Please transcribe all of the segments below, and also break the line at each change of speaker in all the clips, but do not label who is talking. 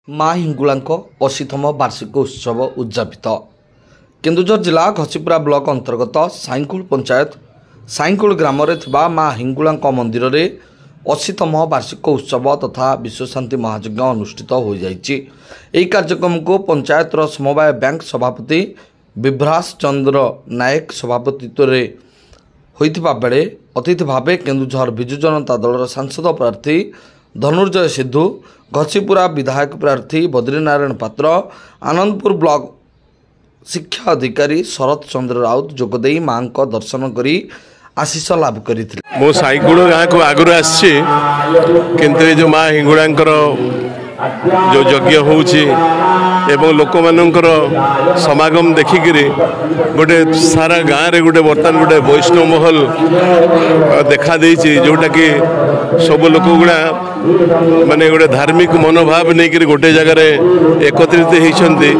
माँ हिंगुलांको 80तम वार्षिक उत्सव उद्यापित। केन्दुझर जिला घसीपुरा ब्लॉक अंतर्गत साईंकुल पंचायत साईंकुल ग्राम माँ हिंगुलांको मंदिर रे 80तम वार्षिक उत्सव तथा विश्वशांति महायज्ञ अनुष्ठित हो जाइछि। एही कार्यक्रम को पंचायत समवाय बैंक सभापति विभ्रास चंद्र नायक सभापतित्व रे होइथिबा बेले अतिथि भावे केन्दुझर विजु जनता दलर सांसद प्रार्थी धनुर्जय सिद्धू, घसीपुरा विधायक प्रार्थी बद्रीनारायण पात्र, आनंदपुर ब्लॉक शिक्षा अधिकारी शरद चंद्र राउत जोगदे मां को दर्शन करी आशीष लाभ करथिले।
मो साईकुल गाँ को आगुरी आसी किंतु जो माँ हिंगुलांकर जो यज्ञ होउछि एवं लोक मानकर समागम देखिकी गोटे सारा गाँव रे गोटे बर्तमान गोटे वैष्णव महल देखा देइछि, जोटा कि सब लोक गुड़ा माने गोटे धार्मिक मनोभाव नहीं करी गोटे जगह रे एकत्रित होइछन्ति।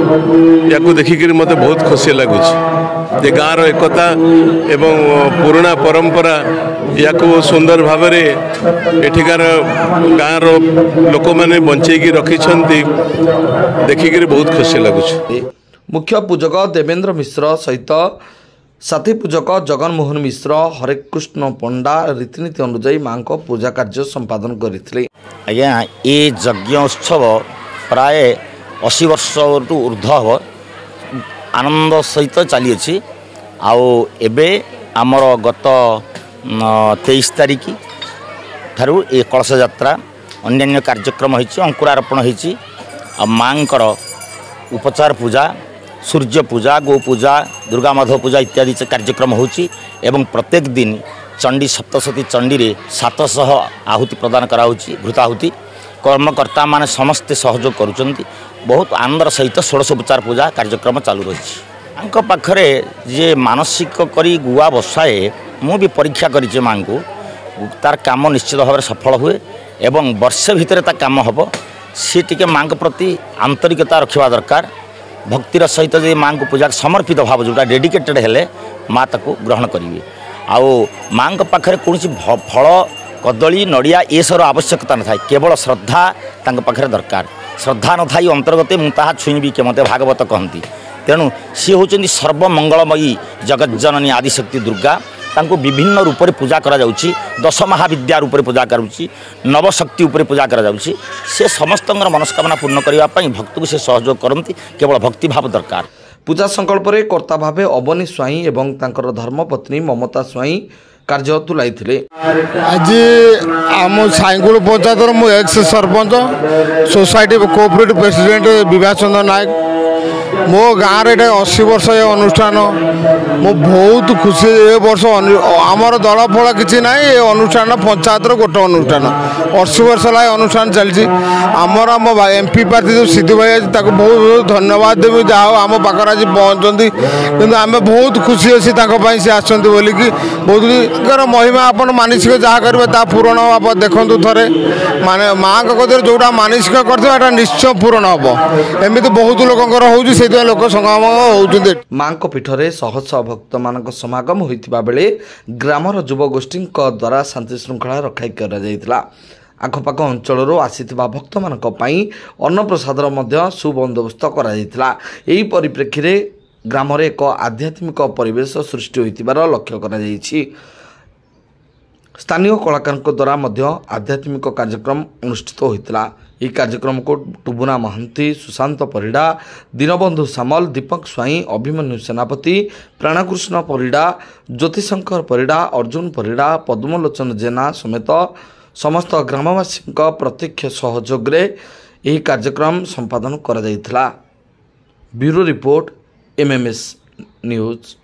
याकू देखिकी मते बहुत खुशी लगुच जे गाँव रो एकता एवं पुराना परंपरा याकू सुंदर भाव रे एठिकार गाँव रो लोक माने बंचेकी रखिछन्ति, देखिकी बहुत खुशी लगुच।
मुख्य पूजक देवेंद्र मिश्र सहित साथी पूजक जगन मोहन मिश्र, हरे कृष्ण पंडा रीतिनीति अनुजाई मां को पूजा कार्य संपादन करथिले।
आज्ञा ये यज्ञ उत्सव प्राय 80 वर्ष ऊर्ध्व हम आनंद सहित चली अछि। आउ एबे आमर गत 23 तारिख ठारू ए कलश यात्रा अन्यान्य कार्यक्रम होइछि, अंकुरारोपण होइछि। मांकर उपचार पूजा, सूर्य पूजा, गो पूजा, दुर्गा माधव पूजा इत्यादि कार्यक्रम होछि एवं प्रत्येक दिन चंडी सप्तशती चंडी रे 700 आहुति प्रदान कराउछि। घृताहुति कर्मकर्ता माने समस्ते सहयोग करुचंती। बहुत आनंदर सहित 16 उपचार पूजा कार्यक्रम चालू रही। आंक पाखरे जे मानसिक करी गुआ बसाए मु भी परीक्षा करिचे मां को तार काम निश्चित भाव में सफल हुए एवं वर्षे भितर ता काम हम सी टिके मां प्रति आंतरिकता रखा दरकार। भक्तिर सहित जे मां को पूजा समर्पित भाव जोटा डेडिकेटेड हेले माँ ताको ग्रहण करेंगे। आउ मां पाखरे कौन फल कदली नड़िया ये सब आवश्यकता न था, केवल श्रद्धा तांक पाखरे दरकार। श्रद्धा न थाई अंतर्गत मुझे छुईबी के मते भागवत कहती। तेणु सी होचंदी सर्वमंगलमयी जगज्जननी आदिशक्ति दुर्गा। तांको विभिन्न रूप से पूजा करा जाउछि, 10 महाविद्या रूप से पूजा करुछि, नवशक्ति उपर पूजा करा जाउछि। से समस्त मनस्कामना पूर्ण करने भक्त को से सहयोग करती, केवल भक्ति भाव दरकार।
पूजा संकल्प रे कर्ता भावे अवनी स्वाई एवं तांकर धर्मपत्नी ममता स्वाई कार्य तुलाई।
आज आम साईकुल पंचायत मु ex sarpanch society cooperative president Vibha Chandra Nayak. मो गाँव रे 80 वर्ष ये अनुष्ठान मो बहुत खुशी। ए वर्ष आमर दल फल किसी ना, ये अनुष्ठान पंचायत गोटे अनुष्ठान 80 वर्ष ला अनुष्ठान चलती। आमर आम एमपी प्रार्थी जो सिद्धू भाई आज बहुत बहुत धन्यवाद देवी, जहाँ आम पाखर आज पहुँचती। कि आम बहुत खुशी अच्छी से आसती बोलिकी बहुत महिमा अपन मानसिक जहाँ करेंगे ता पूरण आप देखु थे माने माँ कदर जोटा मानसिक कर निश्चय पूरण हम। एमती बहुत लोकर हो लोक संगम होती।
मां पीठरे शह शह भक्त मान समागम होइतिबा बेले ग्रामर युवगोष्ठी द्वारा शांति श्रृंखला रक्षा कर आखपाख अंचल आसीथिबा भक्त मानक पई अन्न प्रसादर मध्य सुबंदोबस्त करा जायतिला। एही परिप्रेक्षी रे ग्राम रे एक आध्यात्मिक परिवेश सृष्टि होइतिबार लक्ष्य करा जायछि। स्थानीय कलाकार द्वारा मध्य आध्यात्मिक कार्यक्रम अनुष्ठित होइतिला। यह कार्यक्रम को टुबुना महंती, सुशांत परिडा, दीनबंधु सामल, दीपक स्वाई, अभिमन्यु सेनापति, प्राणकृष्ण परिडा, ज्योतिशंकर परिडा, अर्जुन परिडा, पद्मलोचन जेना समेत समस्त ग्रामवासी प्रत्यक्ष सहयोग रे यह कार्यक्रम संपादन करा जायतिला। Bureau report MMS news.